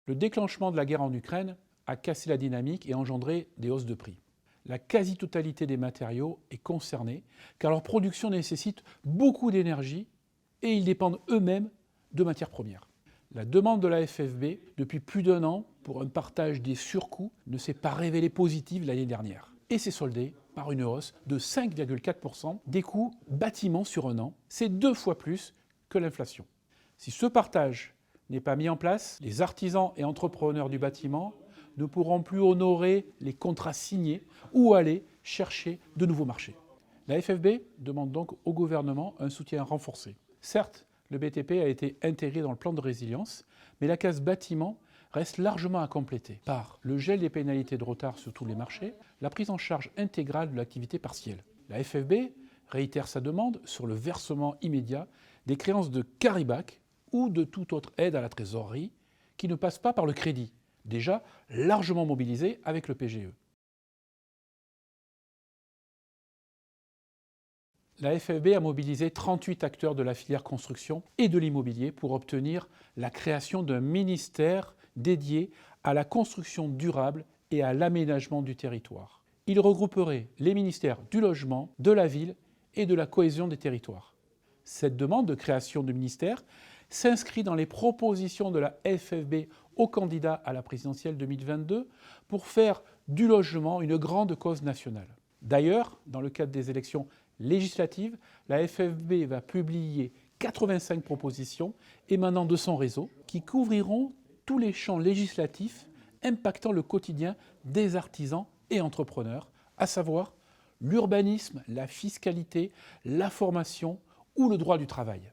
Le déclenchement de la guerre en Ukraine a cassé la dynamique et engendré des hausses de prix. La quasi-totalité des matériaux est concernée car leur production nécessite beaucoup d'énergie et ils dépendent eux-mêmes de matières premières. La demande de la FFB depuis plus d'1 an pour un partage des surcoûts ne s'est pas révélée positive l'année dernière et s'est soldée par une hausse de 5,4% des coûts bâtiments sur 1 an. C'est 2 fois plus que l'inflation. Si ce partage n'est pas mis en place, les artisans et entrepreneurs du bâtiment ne pourront plus honorer les contrats signés ou aller chercher de nouveaux marchés. La FFB demande donc au gouvernement un soutien renforcé. Certes, le BTP a été intégré dans le plan de résilience, mais la case bâtiment reste largement à compléter par le gel des pénalités de retard sur tous les marchés, la prise en charge intégrale de l'activité partielle. La FFB réitère sa demande sur le versement immédiat des créances de carry-back ou de toute autre aide à la trésorerie qui ne passe pas par le crédit, déjà largement mobilisé avec le PGE. La FFB a mobilisé 38 acteurs de la filière construction et de l'immobilier pour obtenir la création d'un ministère dédié à la construction durable et à l'aménagement du territoire. Il regrouperait les ministères du logement, de la ville et de la cohésion des territoires. Cette demande de création de ministère s'inscrit dans les propositions de la FFB aux candidats à la présidentielle 2022 pour faire du logement une grande cause nationale. D'ailleurs, dans le cadre des élections législatives, la FFB va publier 85 propositions émanant de son réseau qui couvriront tous les champs législatifs impactant le quotidien des artisans et entrepreneurs, à savoir l'urbanisme, la fiscalité, la formation ou le droit du travail.